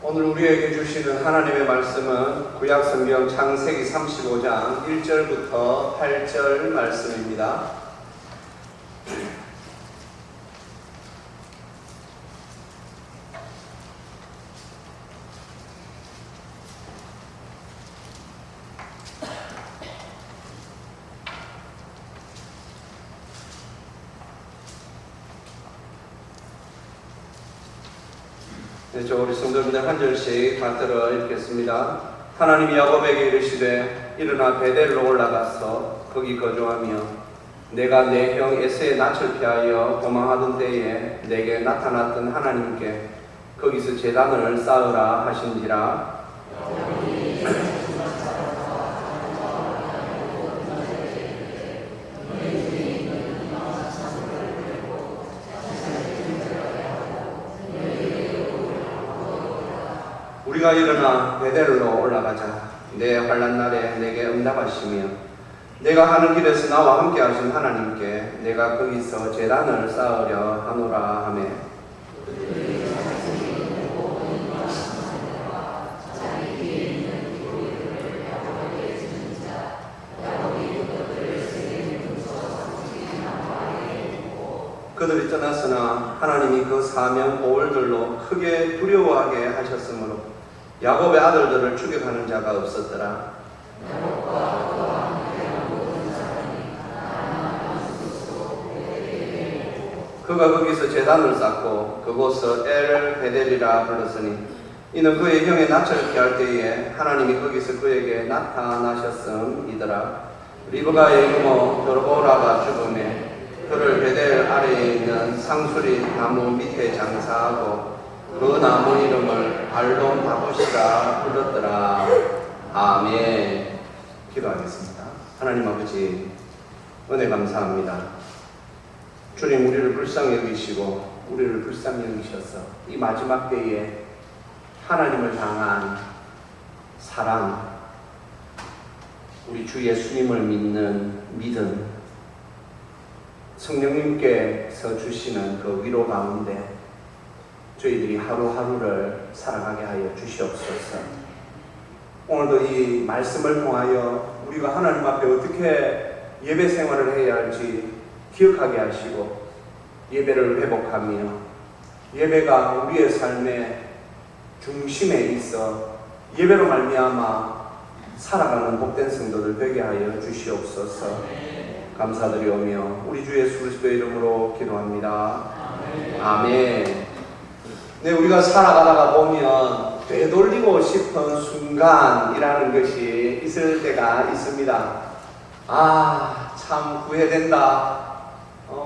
오늘 우리에게 주시는 하나님의 말씀은 구약성경 창세기 35장 1절부터 8절 말씀입니다. 네, 우리 성도님들 한 절씩 받들어 읽겠습니다. 하나님이 야곱에게 이르시되 일어나 베델로 올라가서 거기 거주하며 내가 내 형 에서의 낯을 피하여 도망하던 때에 내게 나타났던 하나님께 거기서 제단을 쌓으라 하신지라. 우리가 일어나 베델로 올라가자. 내 환난 날에 내게 응답하시며 내가 하는 길에서 나와 함께 하신 하나님께 내가 거기서 제단을 쌓으려 하노라 하며 그들이 떠났으나 하나님이 그 사면 오월들로 크게 두려워하게 하셨으므로 야곱의 아들들을 추격하는 자가 없었더라. 그가 거기서 제단을 쌓고 그곳을 엘 베델이라 불렀으니 이는 그의 형의 낯을 피할 때에 하나님이 거기서 그에게 나타나셨음이더라. 리브가의 이모 도르보라가 죽음에 그를 베델 아래에 있는 상수리 나무 밑에 장사하고 그 나무 이름을 알론 다봇이라 불렀더라. 아멘. 기도하겠습니다. 하나님 아버지, 은혜 감사합니다. 주님, 우리를 불쌍히 여기시고 우리를 불쌍히 여기셔서 이 마지막 때에 하나님을 향한 사랑, 우리 주 예수님을 믿는 믿음, 성령님께서 주시는 그 위로 가운데 저희들이 하루하루를 살아가게 하여 주시옵소서. 오늘도 이 말씀을 통하여 우리가 하나님 앞에 어떻게 예배 생활을 해야 할지 기억하게 하시고 예배를 회복하며 예배가 우리의 삶의 중심에 있어 예배로 말미암아 살아가는 복된 성도들 되게 하여 주시옵소서. 감사드리오며 우리 주 예수 그리스도의 이름으로 기도합니다. 아멘. 네, 우리가 살아가다가 보면 되돌리고 싶은 순간이라는 것이 있을 때가 있습니다. 참 후회된다.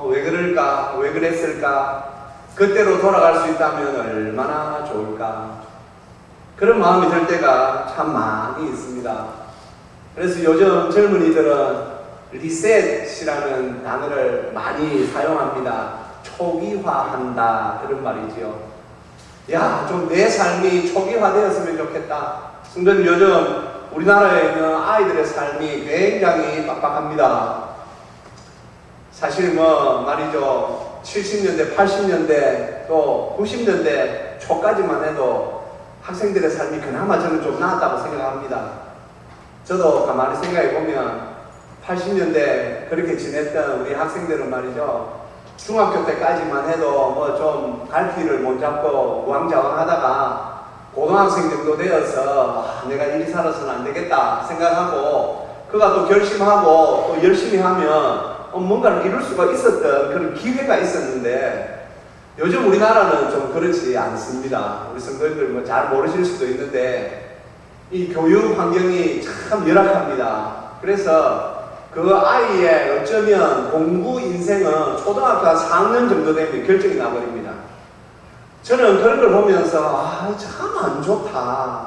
왜 그럴까? 왜 그랬을까? 그때로 돌아갈 수 있다면 얼마나 좋을까? 그런 마음이 들 때가 참 많이 있습니다. 그래서 요즘 젊은이들은 리셋이라는 단어를 많이 사용합니다. 초기화한다, 그런 말이지요. 좀 내 삶이 초기화되었으면 좋겠다. 성도님, 요즘 우리나라에 있는 아이들의 삶이 굉장히 빡빡합니다. 사실 말이죠, 70년대, 80년대, 또 90년대 초까지만 해도 학생들의 삶이 그나마 저는 좀 나았다고 생각합니다. 저도 가만히 생각해 보면 80년대 그렇게 지냈던 우리 학생들은 말이죠, 중학교 때까지만 해도 좀 갈 길을 못 잡고 우왕좌왕 하다가 고등학생 정도 되어서 내가 이리 살아서는 안 되겠다 생각하고 그가 또 결심하고 또 열심히 하면 뭔가를 이룰 수가 있었던 그런 기회가 있었는데 요즘 우리나라는 좀 그렇지 않습니다. 우리 성도님들 잘 모르실 수도 있는데 이 교육 환경이 참 열악합니다. 그래서 그 아이의 어쩌면 공부 인생은 초등학교 한 4학년 정도 되면 결정이 나버립니다. 저는 그런 걸 보면서 참 안 좋다.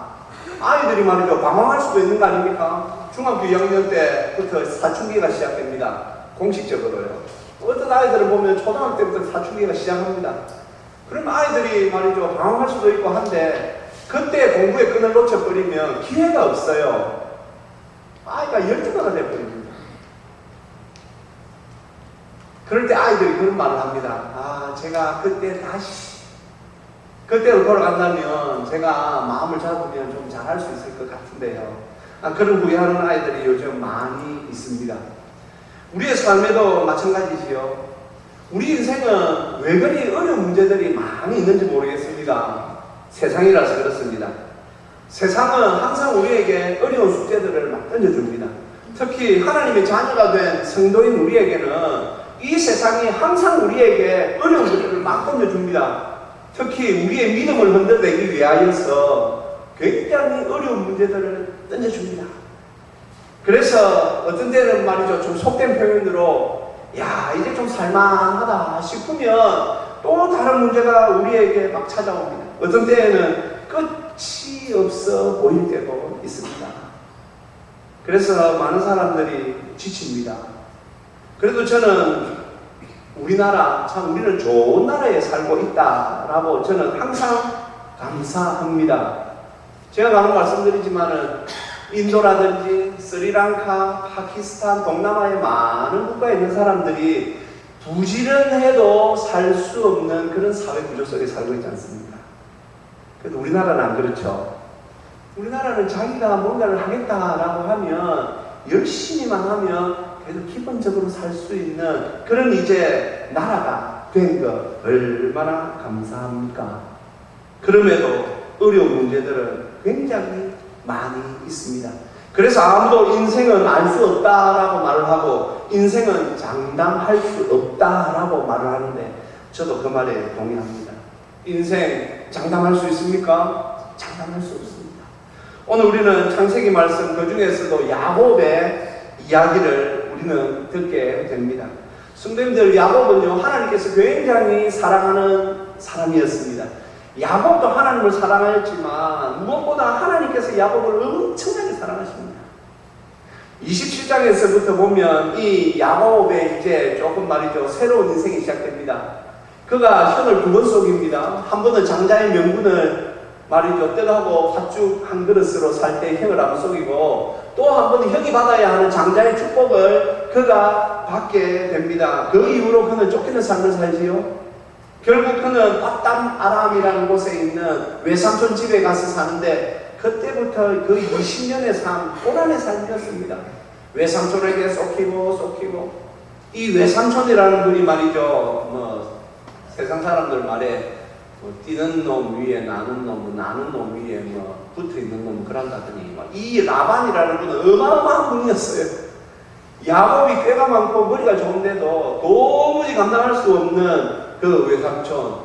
아이들이 말이죠, 방황할 수도 있는 거 아닙니까? 중학교 2학년 때부터 사춘기가 시작됩니다. 공식적으로요. 어떤 아이들을 보면 초등학교 때부터 사춘기가 시작합니다. 그럼 아이들이 말이죠, 방황할 수도 있고 한데 그때 공부의 끈을 놓쳐버리면 기회가 없어요. 아이가 열등화가 되어버립니다. 그럴 때 아이들이 그런 말을 합니다. 제가 그때 다시 그때로 돌아간다면 제가 마음을 잡으면 좀 잘할 수 있을 것 같은데요. 그런 후회하는 아이들이 요즘 많이 있습니다. 우리의 삶에도 마찬가지지요. 우리 인생은 왜 그리 어려운 문제들이 많이 있는지 모르겠습니다. 세상이라서 그렇습니다. 세상은 항상 우리에게 어려운 숙제들을 막 던져줍니다. 특히 하나님의 자녀가 된 성도인 우리에게는 이 세상이 항상 우리에게 어려운 문제를 막 던져줍니다. 특히 우리의 믿음을 흔들기 위하여서 굉장히 어려운 문제들을 던져줍니다. 그래서 어떤 때는 말이죠, 좀 속된 표현으로 야 이제 좀 살만하다 싶으면 또 다른 문제가 우리에게 막 찾아옵니다. 어떤 때에는 끝이 없어 보일 때도 있습니다. 그래서 많은 사람들이 지칩니다. 그래도 저는 우리나라, 참 우리는 좋은 나라에 살고 있다라고 저는 항상 감사합니다. 제가 많은 말씀드리지만은 인도라든지 스리랑카, 파키스탄, 동남아의 많은 국가에 있는 사람들이 부지런해도 살 수 없는 그런 사회 구조 속에 살고 있지 않습니까? 그래도 우리나라는 안 그렇죠. 우리나라는 자기가 뭔가를 하겠다라고 하면 열심히만 하면 그래도 기본적으로 살 수 있는 그런 이제 나라가 된 거 얼마나 감사합니까? 그럼에도 어려운 문제들은 굉장히 많이 있습니다. 그래서 아무도 인생은 알 수 없다라고 말을 하고 인생은 장담할 수 없다라고 말을 하는데 저도 그 말에 동의합니다. 인생 장담할 수 있습니까? 장담할 수 없습니다. 오늘 우리는 창세기 말씀 그 중에서도 야곱의 이야기를 우리는 듣게 됩니다. 성도님들, 야곱은요 하나님께서 굉장히 사랑하는 사람이었습니다. 야곱도 하나님을 사랑하였지만 무엇보다 하나님께서 야곱을 엄청나게 사랑하십니다. 27장에서부터 보면 이 야곱의 이제 조금 말이죠 새로운 인생이 시작됩니다. 그가 형을 두 번 속입니다. 한 번은 장자의 명분을 말이죠 떡하고 팥죽 한 그릇으로 살 때 형을 한번 속이고 또 한 번은 형이 받아야 하는 장자의 축복을 그가 받게 됩니다. 그 이후로 그는 쫓기는 삶을 살지요. 결국 그는 빠담 아람이라는 곳에 있는 외삼촌 집에 가서 사는데 그때부터 그 20년의 삶, 고난의 삶이었습니다. 외삼촌에게 쫓기고 이 외삼촌이라는 분이 말이죠 세상 사람들 말에 뛰는 놈 위에 나는 놈 위에 붙어있는 놈 그런다더니 이 라반이라는 분은 어마어마한 분이었어요. 야곱이 꾀가 많고 머리가 좋은데도 도무지 감당할 수 없는 그 외삼촌,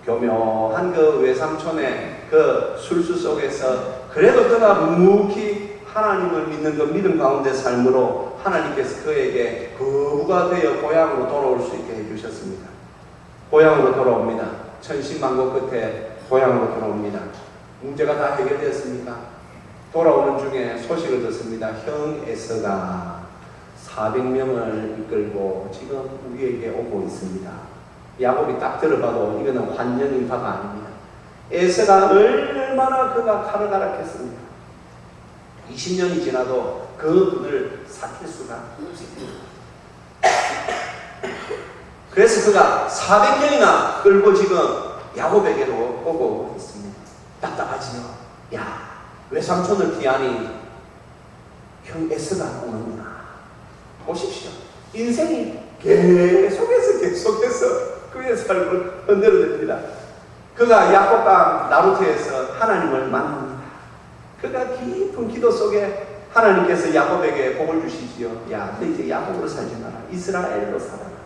교묘한 그 외삼촌의 그 술수 속에서 그래도 그가 묵묵히 하나님을 믿는 그 믿음 가운데 삶으로 하나님께서 그에게 거부가 되어 고향으로 돌아올 수 있게 해주셨습니다. 고향으로 돌아옵니다. 천신만고 끝에 고향으로 돌아옵니다. 문제가 다 해결되었습니까? 돌아오는 중에 소식을 듣습니다. 형 에서가 400명을 이끌고 지금 우리에게 오고 있습니다. 야곱이 딱 들어봐도 이거는 환영인파가 아닙니다. 에서가 얼마나 그가 카르가락했습니다. 20년이 지나도 그분을 삭힐 수가 없습니다. 그래서 그가 400년이나 끌고 지금 야곱에게로 오고 있습니다. 답답하지요. 야, 외삼촌을 피하니 형 에서가 오는구나. 보십시오. 인생이 계속해서 그의 삶을 흔들어댑니다. 그가 야곱강 나루트에서 하나님을 만납니다. 그가 깊은 기도 속에 하나님께서 야곱에게 복을 주시지요. 야, 너 이제 야곱으로 살지 마라. 이스라엘로 살아라.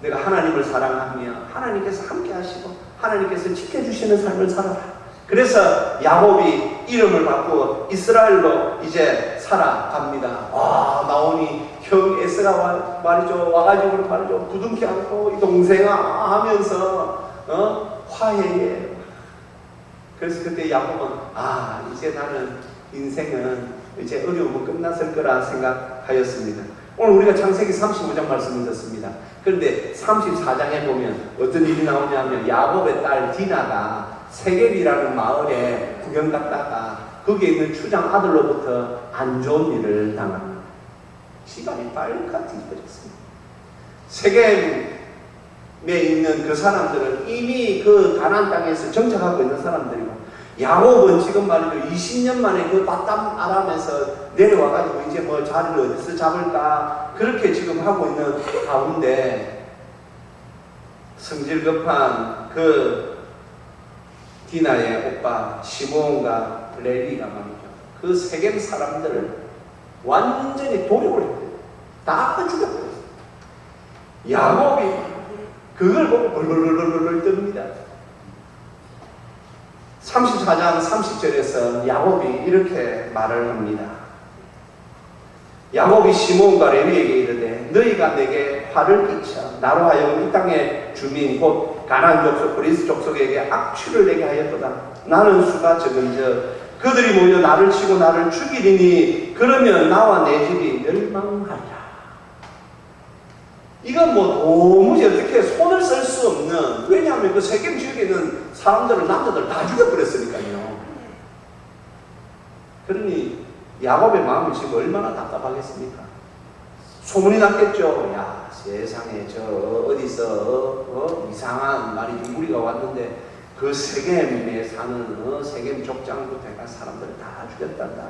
내가 하나님을 사랑하며 하나님께서 함께 하시고 하나님께서 지켜주시는 삶을 살아라. 그래서 야곱이 이름을 바꾸어 이스라엘로 이제 살아갑니다. 나오니 형 에스가 말이죠 와가지고 말이죠 부둥켜 안고 이 동생아 하면서 화해해. 그래서 그때 야곱은 이제 나는 인생은 이제 어려움은 끝났을 거라 생각하였습니다. 오늘 우리가 창세기 35장 말씀을 듣습니다. 그런데 34장에 보면 어떤 일이 나오냐면 야곱의 딸 디나가 세겜이라는 마을에 구경 갔다가 거기에 있는 추장 아들로부터 안 좋은 일을 당합니다. 집안이 빨갛게 잊혀졌습니다. 세겜 있는 그 사람들은 이미 그 가나안 땅에서 정착하고 있는 사람들이고, 야곱은 지금 말이죠 20년 만에 그 바담 아람에서 내려와가지고 이제 뭐 자리를 어디서 잡을까 그렇게 지금 하고 있는 가운데, 성질 급한 그 디나의 오빠 시므온과 레위가 말이죠 그 세겜 사람들을 완전히 도륙을 했대요. 다 죽여버렸어요. 야곱이 그걸 보고 벌벌벌벌 뜹니다. 34장 30절에서 야곱이 이렇게 말을 합니다. 야곱이 시므온과 레위에게 이르되 너희가 내게 화를 끼쳐 나로 하여금 이 땅의 주민 곧 가나안 족속 브리스 족속에게 악취를 내게 하였도다. 나는 수가 적은즉 그들이 모여 나를 치고 나를 죽이리니 그러면 나와 내 집이 멸망하리라. 이건 뭐 도무지 어떻게 손을 쓸 수 없는, 왜냐하면 그 세겜 지역에 있는 사람들을 남자들 다 죽여버렸으니까요. 그러니 야곱의 마음이 지금 얼마나 답답하겠습니까? 소문이 났겠죠. 야, 세상에 저 어디서 이상한 말이 우리가 왔는데 그 세겜에 사는 세겜 족장부터 해가 사람들을 다 죽였단다.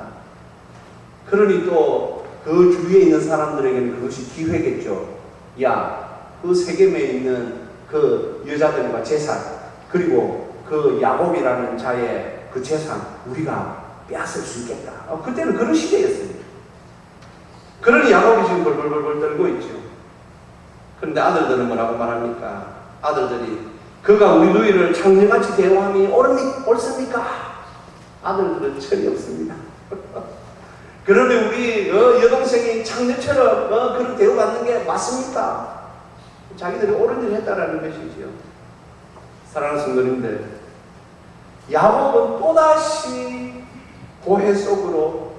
그러니 또 그 주위에 있는 사람들에게는 그것이 기회겠죠. 야, 그 세겜에 있는 그 여자들과 재산, 그리고 그 야곱이라는 자의 그 재산 우리가 빼앗을 수 있겠다. 그때는 그런 시대였습니다. 그러니 야곱이 지금 벌벌벌 떨고 있죠. 그런데 아들들은 뭐라고 말합니까? 아들들이 그가 우리 누이를 창녀같이 대우함이 옳습니까? 아들들은 철이 없습니다. 그러면 우리 여동생이 창녀처럼 그런 대우받는 게 맞습니까? 자기들이 옳은 일을 했다라는 것이지요. 사랑하는 성도님들, 야곱은 또다시 고해 속으로,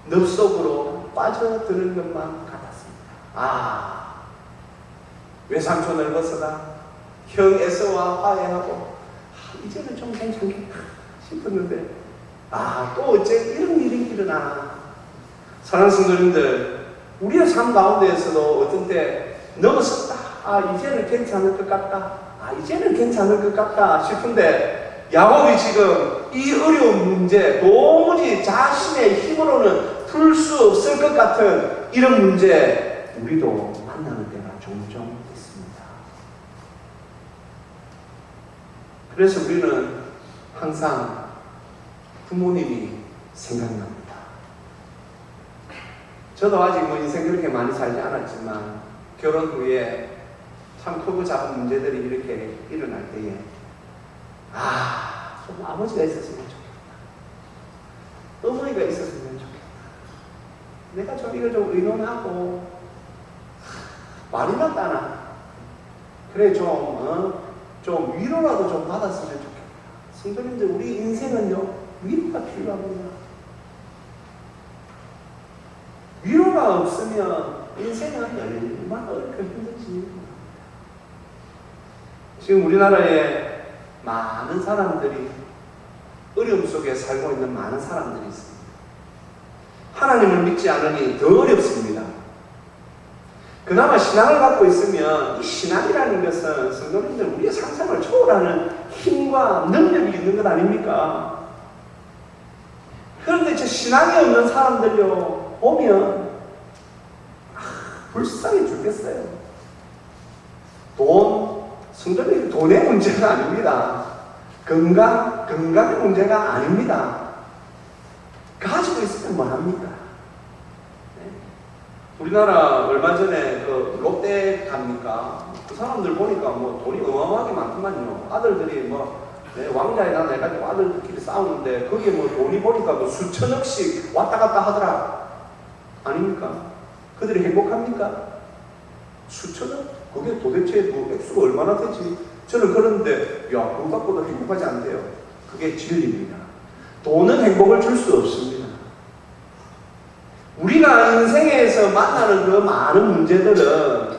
늪 속으로 빠져드는 것만 같았습니다. 외삼촌을 벗어나 형 에서와 화해하고 이제는 좀 괜찮겠다 싶었는데 또 어째 이런 일이 일어나. 사랑하는 성도님들, 우리의 삶 가운데에서도 어떤 때 넘어섰다. 이제는 괜찮을 것 같다. 이제는 괜찮을 것 같다 싶은데, 야곱이 지금 이 어려운 문제, 도무지 자신의 힘으로는 풀 수 없을 것 같은 이런 문제, 우리도 만나는 때가 종종 있습니다. 그래서 우리는 항상 부모님이 생각납니다. 저도 아직 뭐 인생 그렇게 많이 살지 않았지만 결혼 후에 참 크고 작은 문제들이 이렇게 일어날 때에 좀 아버지가 있었으면 좋겠다. 어머니가 있었으면 좋겠다. 내가 좀 이걸 좀 의논하고 말이 맞다나 그래 좀 위로라도 좀 받았으면 좋겠다. 성도님들, 우리 인생은요 위로가 필요합니다. 위로가 없으면 인생은 얼마나 어렵게 힘들지. 지금 우리나라에 많은 사람들이 어려움 속에 살고 있는 많은 사람들이 있습니다. 하나님을 믿지 않으니 더 어렵습니다. 그나마 신앙을 갖고 있으면 이 신앙이라는 것은 성도님들 우리의 상상을 초월하는 힘과 능력이 있는 것 아닙니까? 그런데 저 신앙이 없는 사람들요 보면 불쌍해 죽겠어요. 성도님 돈의 문제가 아닙니다. 건강의 문제가 아닙니다. 가지고 있으면 뭐합니까? 우리나라 얼마 전에 그 롯데 갑니까? 그 사람들 보니까 뭐 돈이 어마어마하게 많구만요. 아들들이 왕자에 나나 해가지고 아들들끼리 싸우는데 거기에 뭐 돈이 보니까 뭐 수천억씩 왔다 갔다 하더라. 아닙니까? 그들이 행복합니까? 수천억? 그게 도대체 뭐 액수가 얼마나 되지? 저는 그런데 그거 갖고도 행복하지 않대요. 그게 진리입니다. 돈은 행복을 줄 수 없습니다. 우리가 인생에서 만나는 그 많은 문제들은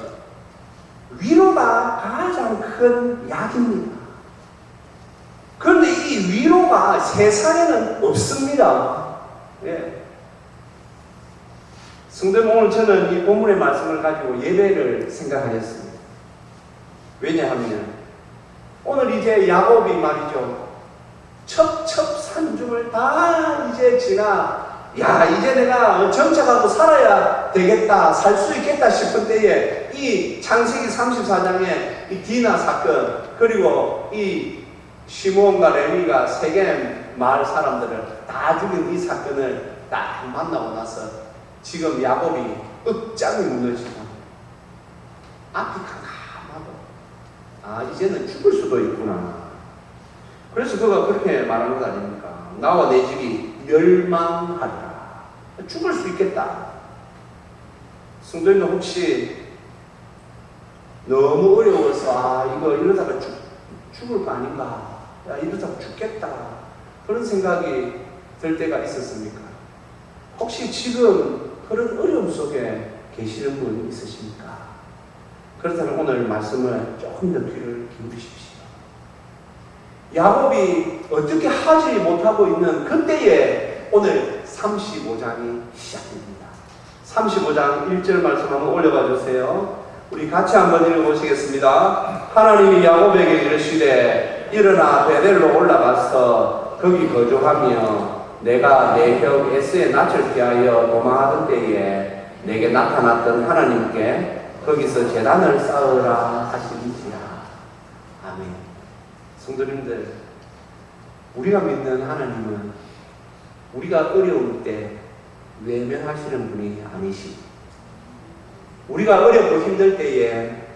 위로가 가장 큰 약입니다. 그런데 이 위로가 세상에는 없습니다. 예. 성도님, 오늘 저는 이 본문의 말씀을 가지고 예배를 생각하였습니다. 왜냐하면 오늘 이제 야곱이 말이죠. 첩첩산중을 다 이제 지나 이제 내가 정착하고 살아야 되겠다, 살 수 있겠다 싶은 때에 이 창세기 34장에 이 디나 사건, 그리고 이 시므온과 레위가 세겜 마을 사람들을 다 죽인 이 사건을 딱 만나고 나서 지금 야곱이 억장이 무너지고 앞이 캄캄하고 이제는 죽을 수도 있구나. 그래서 그가 그렇게 말하는 거 아닙니까? 나와 내 집이 멸망하리라. 죽을 수 있겠다. 성도님들 혹시 너무 어려워서 이거 이러다가 죽을 거 아닌가? 이러다가 죽겠다. 그런 생각이 들 때가 있었습니까? 혹시 지금 그런 어려움 속에 계시는 분 있으십니까? 그렇다면 오늘 말씀을 조금 더 귀를 기울이십시오. 야곱이 어떻게 하지 못하고 있는 그때에 오늘 35장이 시작됩니다. 35장 1절 말씀 한번 올려봐 주세요. 우리 같이 한번 읽어보시겠습니다. 하나님이 야곱에게 이르시되 일어나 베델로 올라가서 거기 거주하며 내가 내 형 에서의 낯을 피하여 도망하던 때에 내게 나타났던 하나님께 거기서 제단을 쌓으라 하시니지라. 아멘. 성도님들, 우리가 믿는 하나님은 우리가 어려울 때 외면하시는 분이 아니시고, 우리가 어렵고 힘들 때에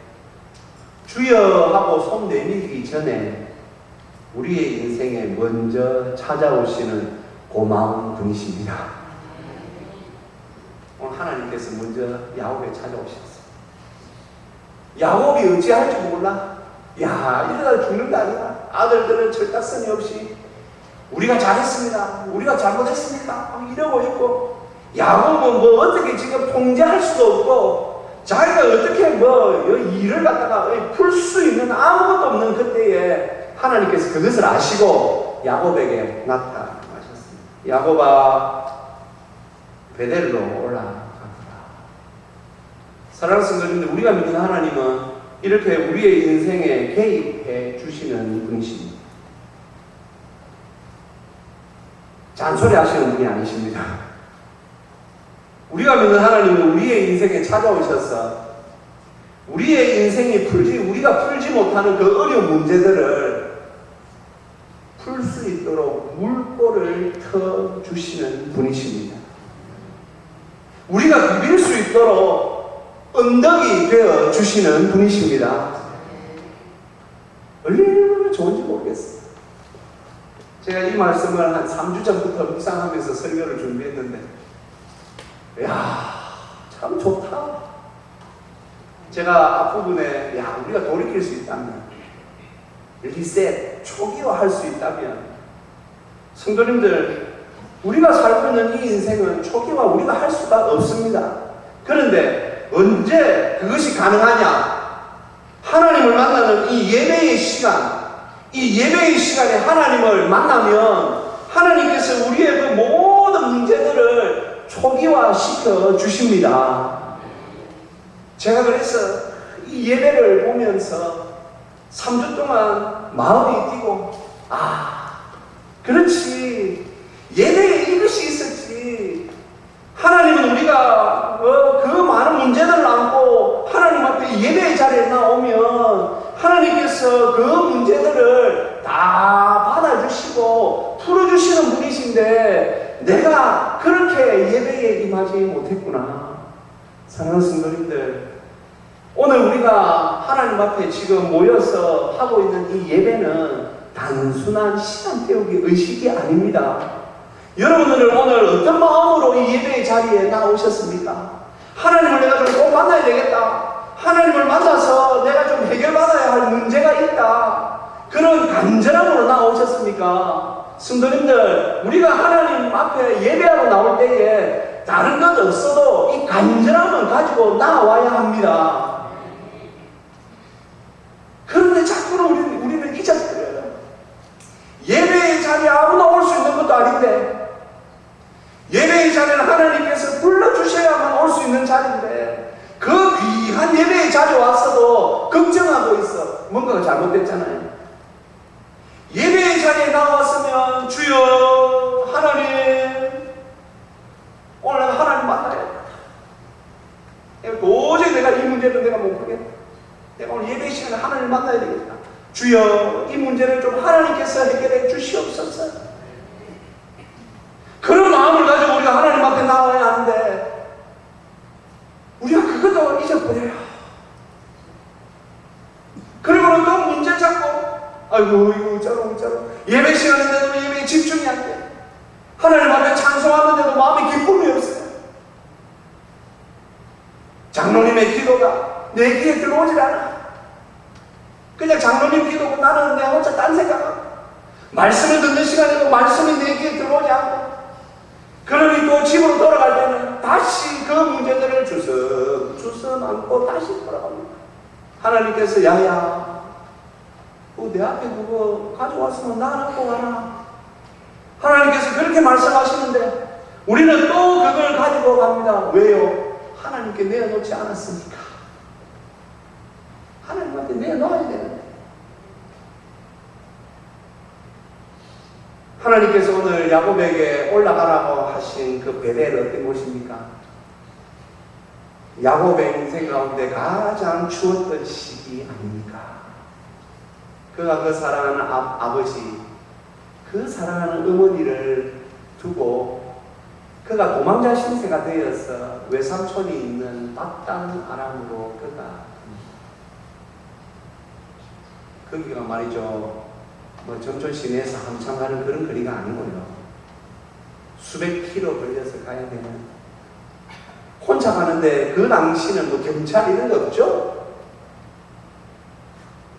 주여 하고 손 내밀기 전에 우리의 인생에 먼저 찾아오시는 고마운 분이십니다. 오늘 하나님께서 먼저 야곱에 찾아오셨어요. 야곱이 어찌할지 몰라. 이러다 죽는 거 아니야. 아들들은 철딱서니 없이 우리가 잘했습니다, 우리가 잘못했습니다 이러고 있고, 야곱은 뭐 어떻게 지금 통제할 수도 없고 자기가 어떻게 일을 갖다가 풀 수 있는 아무것도 없는 그때에 하나님께서 그것을 아시고 야곱에게 나타나셨습니다. 야곱아 베델로 올라가라. 사랑하는 성도님들, 우리가 믿는 하나님은 이렇게 우리의 인생에 개입해 주시는 분이십니다. 잔소리 하시는 분이 아니십니다. 우리가 믿는 하나님은 우리의 인생에 찾아오셔서 우리의 인생이 우리가 풀지 못하는 그 어려운 문제들을 풀 수 있도록 물꼬를 터 주시는 분이십니다. 우리가 비빌 수 있도록 언덕이 되어 주시는 분이십니다. 얼마나 좋은지 모르겠어요. 제가 이 말씀을 한 3주 전부터 묵상하면서 설교를 준비했는데, 참 좋다. 제가 앞부분에 우리가 돌이킬 수 있다면, 리셋, 초기화할 수 있다면, 성도님들, 우리가 살고 있는 이 인생은 초기화 우리가 할 수가 없습니다. 그런데 언제 그것이 가능하냐? 하나님을 만나는 이 예배의 시간, 이 예배의 시간에 하나님을 만나면 하나님께서 우리의 그 모든 문제들을 초기화시켜 주십니다. 제가 그래서 이 예배를 보면서 3주 동안 마음이 뛰고, 그렇지, 예배에 이것이 있었지. 하나님은 우리가 그 많은 문제들을 안고 하나님 앞에 예배의 자리에 나오면 하나님께서 그 문제들을 다 받아주시고 풀어주시는 분이신데 내가 그렇게 예배에 임하지 못했구나. 사랑하는 성도님들, 오늘 우리가 하나님 앞에 지금 모여서 하고 있는 이 예배는 단순한 시간 때우기 의식이 아닙니다. 여러분들은 오늘 어떤 마음으로 이 예배의 자리에 나오셨습니까? 하나님을 내가 좀 꼭 만나야 되겠다, 하나님을 만나서 내가 좀 해결받아야 할 문제가 있다, 그런 간절함으로 나오셨습니까? 성도님들, 우리가 하나님 앞에 예배하러 나올 때에 다른 것 없어도 이 간절함을 가지고 나와야 합니다. 그런데 자꾸는 우리는 잊어버려요. 예배의 자리에 아무나 올 수 있는 것도 아닌데, 예배의 자리는 하나님께서 불러주셔야만 올 수 있는 자리인데, 그 귀한 예배의 자리에 왔어도 걱정하고 있어. 뭔가가 잘못됐잖아요. 예배의 자리에 나왔으면 주여 하나님 오늘 내가 하나님 만나야 돼. 도저히 내가 이 문제를 내가 못 풀겠다. 내가 오늘 예배 시간에 하나님 만나야 되겠다. 주여 이 문제를 좀 하나님께서 해결해 주시옵소서. 그런 마음을 가지고 우리가 하나님 앞에 나와야 하는데 우리가 그것도 잊어버려요. 그리고는 또 문제 잡고 아이고 이거 저러 예배 시간인데도 예배에 집중이 안 돼. 하나님 앞에 찬송하는데도 마음에 기쁨이 없어요. 장로님의 기도가 내 귀에 들어오질 않아. 그냥 장로님 기도고 나는 내 혼자 딴 생각하고 말씀을 듣는 시간에도 말씀이 내 귀에 들어오지 않고 그러니 또 집으로 돌아갈 때는 다시 그 문제들을 주섬 안고 다시 돌아갑니다. 하나님께서 야야 내 앞에 그거 가져왔으면 나 안고 가라. 하나님께서 그렇게 말씀하시는데 우리는 또 그걸 가지고 갑니다. 왜요? 하나님께 내어놓지 않았으니까. 하나님한테 내어놓아야 되는데. 하나님께서 오늘 야곱에게 올라가라고 하신 그 베델은 어떤 곳입니까? 야곱의 인생 가운데 가장 추웠던 시기 아닙니까? 그가 그 사랑하는 아버지, 그 사랑하는 어머니를 두고 그가 도망자 신세가 되어서 외삼촌이 있는 밧단 아람으로 거기가 말이죠. 정촌 시내에서 한참 가는 그런 거리가 아니고요. 수백 킬로 걸려서 가야 되는. 혼자 가는데 그 당시는 경찰 이런 거 없죠?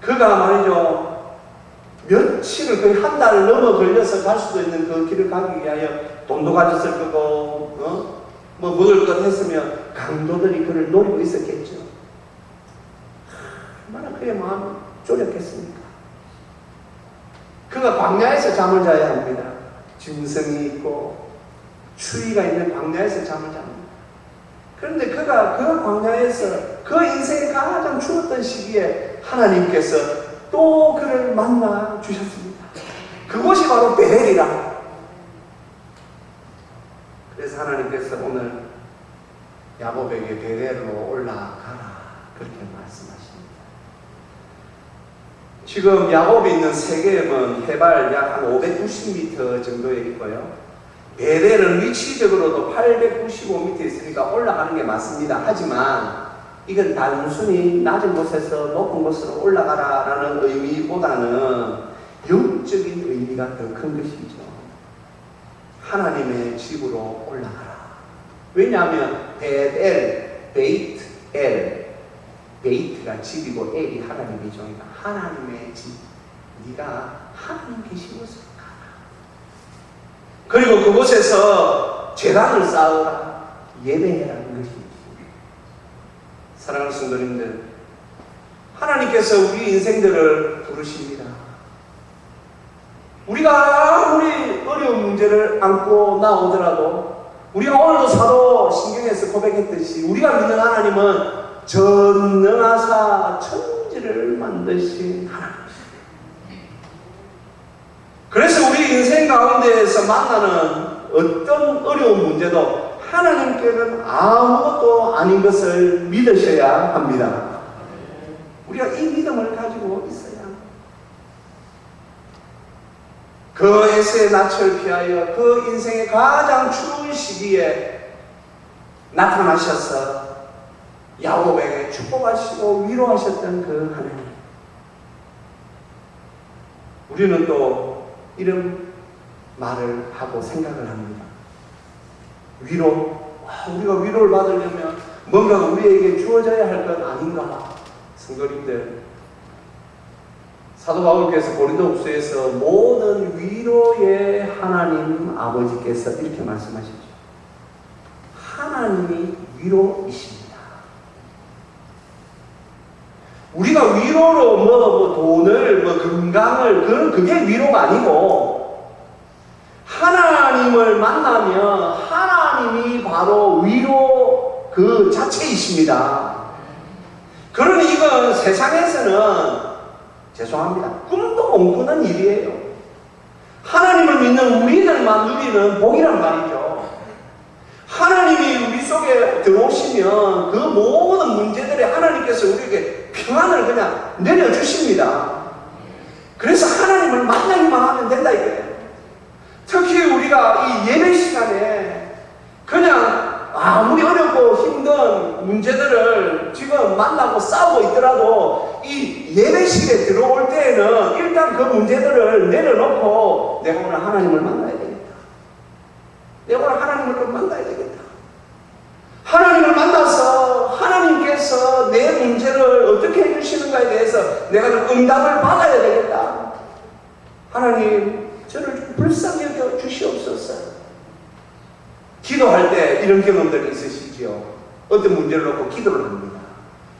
그가 말이죠. 며칠을 거의 한 달을 넘어 걸려서 갈 수도 있는 그 길을 가기 위하여 돈도 가졌을 거고, 먹을 것 했으면 강도들이 그를 노리고 있었겠죠. 얼마나 그의 마음이 쪼렸겠습니까? 그가 광야에서 잠을 자야 합니다. 짐승이 있고 추위가 있는 광야에서 잠을 잡니다. 그런데 그가 그 광야에서 그 인생의 가장 추웠던 시기에 하나님께서 또 그를 만나 주셨습니다. 그곳이 바로 베델이라. 그래서 하나님께서 오늘 야곱에게 베델로 올라가라 그렇게 말씀하십니다. 지금 야곱이 있는 세겜은 해발 약 한 590m 정도에 있고요. 베델은 위치적으로도 895m 있으니까 올라가는 게 맞습니다. 하지만 이건 단순히 낮은 곳에서 높은 곳으로 올라가라라는 의미보다는 영적인 의미가 더 큰 것이죠. 하나님의 집으로 올라가라. 왜냐하면 베델, 베이트가 집이고 엘이 하나님이죠. 그러니까 하나님의 집, 네가 하나님 계신 곳으로 가라. 그리고 그곳에서 제단을 쌓으라, 예배해라는 것입니다. 사랑하는 성도님들, 하나님께서 우리 인생들을 부르십니다. 우리가 아무리 어려운 문제를 안고 나오더라도 우리가 오늘도 사도 신경에서 고백했듯이 우리가 믿는 하나님은 전능하사 천지를 만드신 하나님이십니다. 그래서 우리 인생 가운데에서 만나는 어떤 어려운 문제도 하나님께는 아무것도 아닌 것을 믿으셔야 합니다. 우리가 이 믿음을 가지고 있어야 합니다. 그 에스의 낯을 피하여 그 인생의 가장 추운 시기에 나타나셔서 야곱에게 축복하시고 위로하셨던 그 하나님. 우리는 또 이런 말을 하고 생각을 합니다. 위로. 우리가 위로를 받으려면 뭔가 우리에게 주어져야 할 것 아닌가? 성도님들, 사도 바울께서 고린도후서에서 모든 위로의 하나님 아버지께서 이렇게 말씀하시죠. 하나님이 위로이십니다. 우리가 위로로 돈을, 건강을, 그게 위로가 아니고, 하나님을 만나면 하나님이 바로 위로 그 자체이십니다. 그러니 이건 세상에서는 죄송합니다, 꿈도 못 꾸는 일이에요. 하나님을 믿는 우리들만 누리는 복이란 말이죠. 하나님이 우리 속에 들어오시면 그 모든 문제들에 하나님께서 우리에게 평안을 그냥 내려주십니다. 그래서 하나님을 만나기만 하면 된다 이거예요. 특히 우리가 이 예배 시간에 그냥 아무리 어렵고 힘든 문제들을 지금 만나고 싸우고 있더라도 이 예배실에 들어올 때에는 일단 그 문제들을 내려놓고 내가 오늘 하나님을 만나야 되겠다. 내가 오늘 하나님을 만나야 되겠다. 하나님을 만나서 하나님께서 내 문제를 어떻게 해주시는가에 대해서 내가 좀 응답을 받아야 되겠다. 하나님, 저를 좀 불쌍히 여겨 주시옵소서. 기도할 때 이런 경험들이 있으시지요. 어떤 문제를 놓고 기도를 합니다.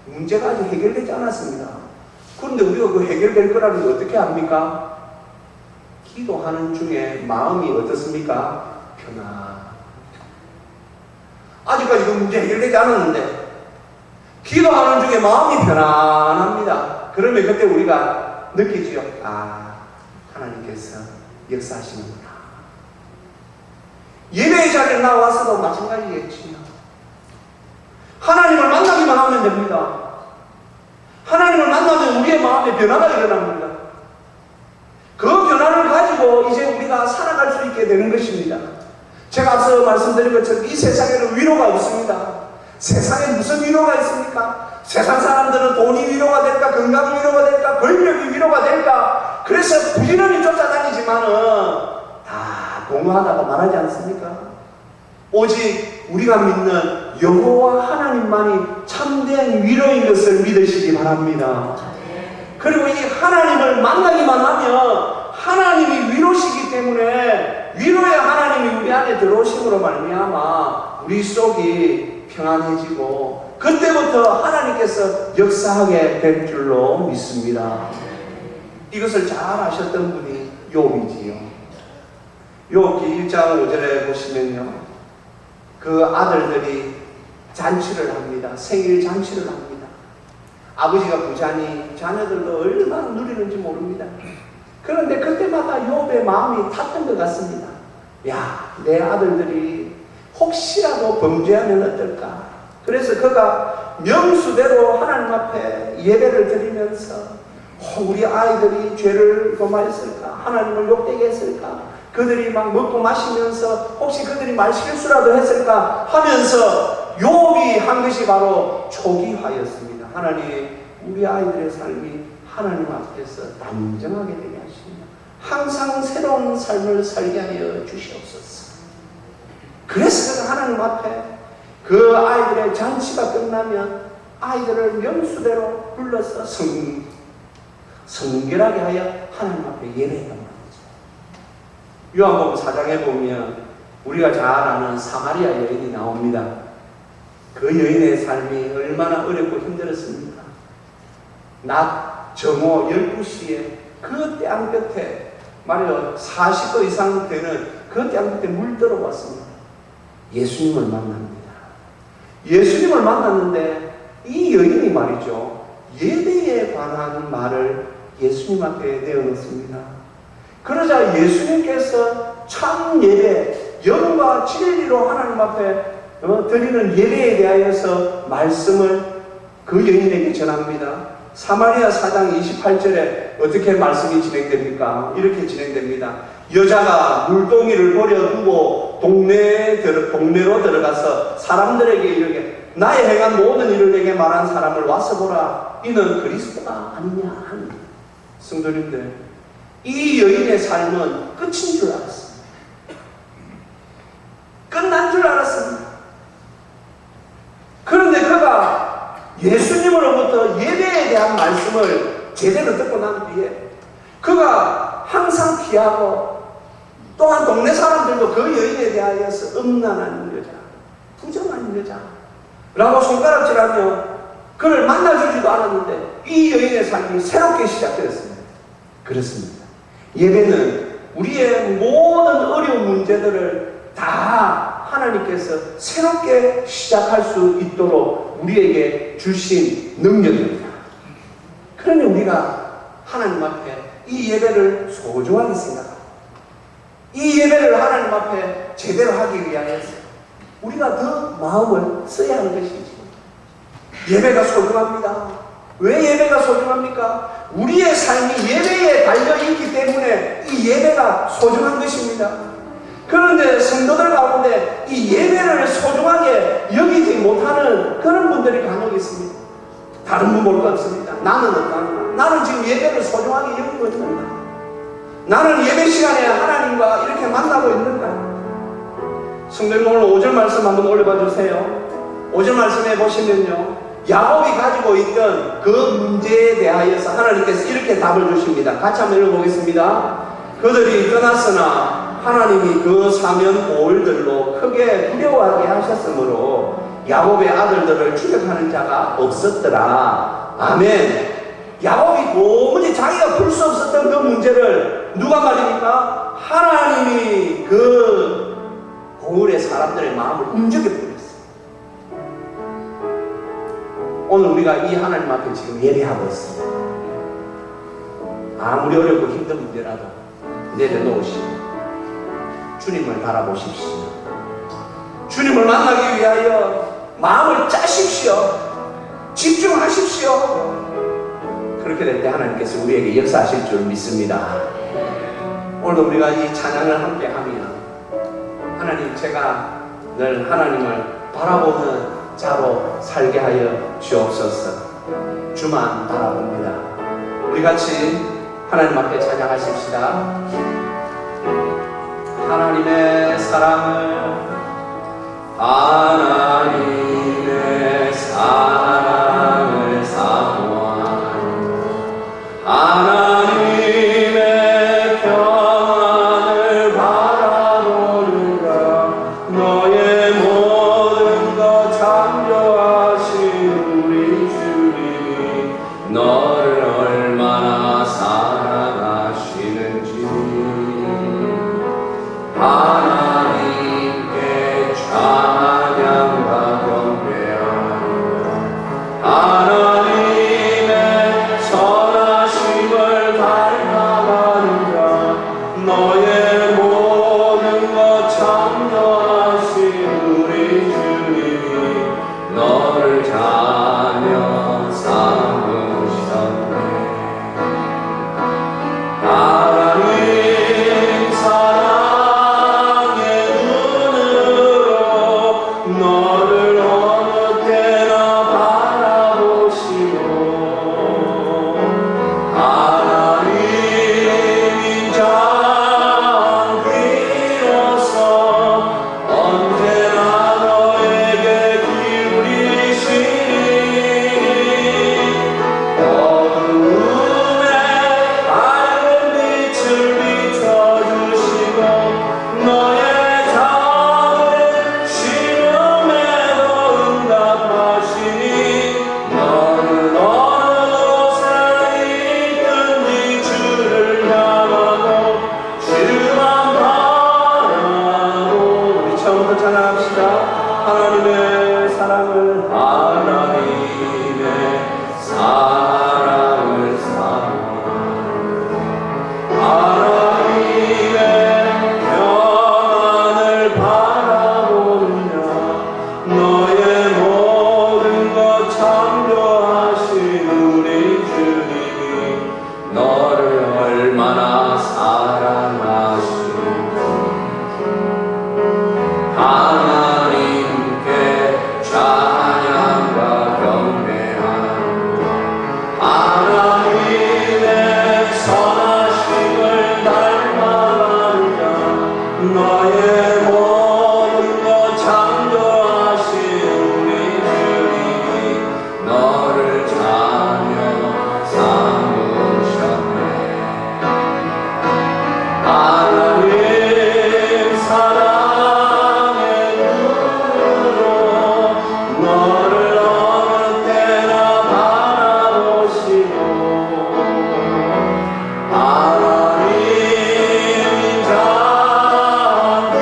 문제가 아직 해결되지 않았습니다. 그런데 우리가 그 해결될 거라는 게 어떻게 합니까? 기도하는 중에 마음이 어떻습니까? 편안. 아직까지 그 문제 해결되지 않았는데 기도하는 중에 마음이 편안합니다. 그러면 그때 우리가 느끼지요. 아, 하나님께서 역사하시는구나. 예배의 자리에 나와서도 마찬가지겠지요. 하나님을 만나기만 하면 됩니다. 하나님을 만나면 우리의 마음에 변화가 일어납니다. 그 변화를 가지고 이제 우리가 살아갈 수 있게 되는 것입니다. 제가 앞서 말씀드린 것처럼 이 세상에는 위로가 없습니다. 세상에 무슨 위로가 있습니까? 세상 사람들은 돈이 위로가 될까, 건강이 위로가 될까, 권력이 위로가 될까, 그래서 부지런히 쫓아다니지만은 다 공허하다고 말하지 않습니까? 오직 우리가 믿는 여호와 하나님만이 참된 위로인 것을 믿으시기 바랍니다. 그리고 이 하나님을 만나기만 하면 하나님이 위로시기 때문에 위로의 하나님이 우리 안에 들어오심으로 말미암아 우리 속이 평안해지고 그때부터 하나님께서 역사하게 될 줄로 믿습니다. 이것을 잘 아셨던 분이 욥이지요. 욥기 1장 5절에 보시면요, 그 아들들이 잔치를 합니다. 생일 잔치를 합니다. 아버지가 부자니 자녀들도 얼마나 누리는지 모릅니다. 그런데 그때마다 욥의 마음이 탔던 것 같습니다. 야, 내 아들들이 혹시라도 범죄하면 어떨까? 그래서 그가 명수대로 하나님 앞에 예배를 드리면서 우리 아이들이 죄를 범하였을까? 하나님을 욕되게 했을까? 그들이 막 먹고 마시면서 혹시 그들이 말실수라도 했을까? 하면서 욥이 한 것이 바로 초기화였습니다. 하나님, 우리 아이들의 삶이 하나님 앞에서 단정하게 되게 하시며 항상 새로운 삶을 살게 하여 주시옵소서. 그래서 그가 하나님 앞에 그 아이들의 잔치가 끝나면 아이들을 명수대로 불러서 성결하게 하여 하나님 앞에 예배했단 말이죠. 요한복음 4장에 보면 우리가 잘 아는 사마리아 여인이 나옵니다. 그 여인의 삶이 얼마나 어렵고 힘들었습니까? 낮 정오 12시에 그 땅끝에 말이요 40도 이상 되는 그 땅끝에 물 들어왔습니다. 예수님을 만납니다. 예수님을 만났는데 이 여인이 말이죠, 예배에 관한 말을 예수님 앞에 내어놓습니다. 그러자 예수님께서 참 예배, 영과 진리로 하나님 앞에 드리는 예배에 대하여서 말씀을 그 여인에게 전합니다. 사마리아 4장 28절에 어떻게 말씀이 진행됩니까? 이렇게 진행됩니다. 여자가 물동이를 버려두고 동네로 들어가서 사람들에게 이르게 나의 행한 모든 일을 내게 말한 사람을 와서 보라. 이는 그리스도가 아니냐 합니다. 성도님들, 이 여인의 삶은 끝인 줄 알았습니다. 끝난 줄 알았습니다. 그런데 그가 예수님으로부터 예배에 대한 말씀을 제대로 듣고 난 뒤에 그가 항상 피하고 또한 동네 사람들도 그 여인에 대하여서 음란한 여자, 부정한 여자라고 손가락질하며 그를 만나주지도 않았는데 이 여인의 삶이 새롭게 시작되었습니다. 그렇습니다. 예배는 우리의 모든 어려운 문제들을 다 하나님께서 새롭게 시작할 수 있도록 우리에게 주신 능력입니다. 그러니 우리가 하나님 앞에 이 예배를 소중하게 생각하고 이 예배를 하나님 앞에 제대로 하기 위하여서 우리가 더 마음을 써야 하는 것이지. 예배가 소중합니다. 왜 예배가 소중합니까? 우리의 삶이 예배에 달려있기 때문에 이 예배가 소중한 것입니다. 그런데 성도들 가운데 이 예배를 소중하게 여기지 못하는 그런 분들이 간혹 있습니다. 다른 분 볼 것 없습니다. 나는 어떤가? 나는 지금 예배를 소중하게 여기고 있는가? 나는 예배 시간에 하나님과 이렇게 만나고 있는가? 성도님 오늘 5절 말씀 한번 올려봐 주세요. 5절 말씀에 보시면요, 야곱이 가지고 있던 그 문제에 대하여서 하나님께서 이렇게 답을 주십니다. 같이 한번 읽어보겠습니다. 그들이 떠났으나 하나님이 그 사면 보울들로 크게 두려워하게 하셨으므로 야곱의 아들들을 추격하는 자가 없었더라. 아멘. 야곱이 도무지 자기가 풀 수 없었던 그 문제를 누가 말입니까? 하나님이 그 보울의 사람들의 마음을 움직여 버렸어요. 오늘 우리가 이 하나님 앞에 지금 예배하고 있습니다. 아무리 어렵고 힘든 문제라도 내려놓으시고 주님을 바라보십시오. 주님을 만나기 위하여 마음을 짜십시오. 집중하십시오. 그렇게 될 때 하나님께서 우리에게 역사하실 줄 믿습니다. 오늘도 우리가 이 찬양을 함께 하면 하나님, 제가 늘 하나님을 바라보는 자로 살게 하여 주옵소서. 주만 바라봅니다. 우리 같이 하나님 앞에 찬양하십시다. 하나님의 사랑을, 하나님의 사랑을 사모하는 하나님의 평안을 바라보는가. 너의 모든 것 창조하신 우리 주님이 너를 얼마나 사랑하시는지 하나님께 찬양과 경배하노라. 하나님의 선하심을 닮아가는 자, 너의 모든 것 창조하신 우리 주님이 너를 자녀 삼으셨네. 하나님 사랑의 눈으로 너를 어느 때나 바라보시고 하나님이 장비로서 언제나 너에게 기울이시니 어두움에 밝은 빛을 비춰주시고 너의 작은 시름에도 응답하시니 너는 어느 곳에 있든지 주를 향하고 주만 바라고. 우리 처음부터 찬양합시다. 하나님의 사랑을, 하나님의 사랑을 사모하는 하나님의 평안을 바라보느냐. 너의 모든 것 창조하신 우리 주님이 너를 얼마나 사랑하시는지 하나님께 찬양과 경배하노라. 하나님의 선하심을 닮아가는 자, 너의 모든 것 창조하신 우리 주님이 너를 자녀 삼으셨네. 하나님 사랑의 눈으로 너를 어느 때나 바라보시고 하나님 장비로서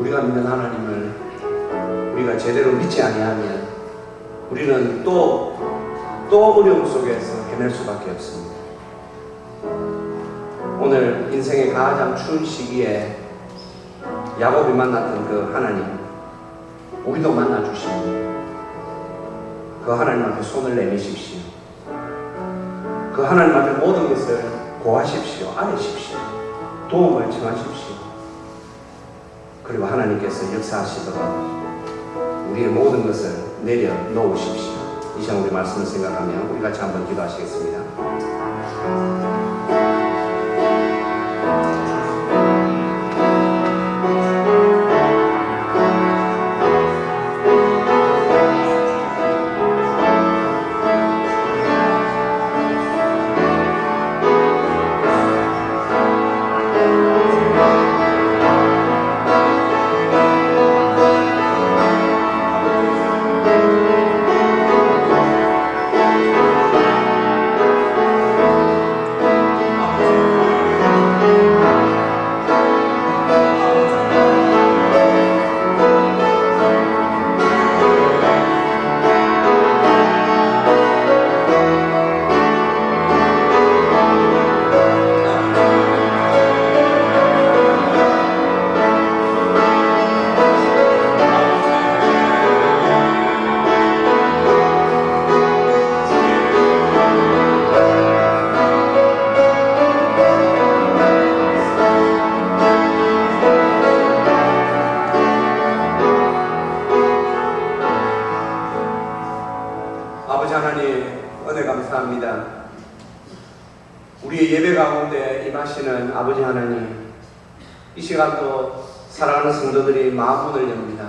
우리가 믿는 하나님을 우리가 제대로 믿지 아니하면 우리는 또 어려움 속에서 헤맬 수밖에 없습니다. 오늘 인생의 가장 추운 시기에 야곱이 만났던 그 하나님, 우리도 만나주십니다. 그 하나님 앞에 손을 내미십시오. 그 하나님 앞에 모든 것을 고하십시오. 아뢰십시오. 도움을 청하십시오. 그리고 하나님께서 역사하시도록 우리의 모든 것을 내려놓으십시오. 이 시간 우리 말씀을 생각하며 우리 같이 한번 기도하시겠습니다. 아버지 하나님, 은혜 감사합니다. 우리의 예배 가운데 임하시는 아버지 하나님, 이 시간도 사랑하는 성도들이 마음문을 엽니다.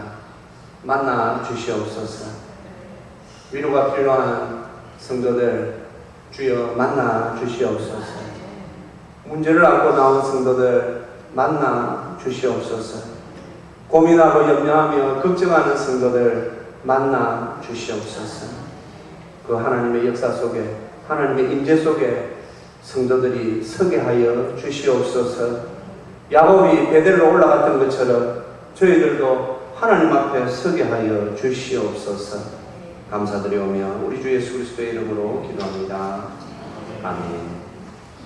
만나 주시옵소서. 위로가 필요한 성도들 주여 만나 주시옵소서. 문제를 안고 나온 성도들 만나 주시옵소서. 고민하고 염려하며 걱정하는 성도들 만나 주시옵소서. 그 하나님의 역사 속에, 하나님의 임재 속에 성도들이 서게 하여 주시옵소서. 야곱이 베델로 올라갔던 것처럼 저희들도 하나님 앞에 서게 하여 주시옵소서. 감사드리오며 우리 주 예수 그리스도의 이름으로 기도합니다. 아멘.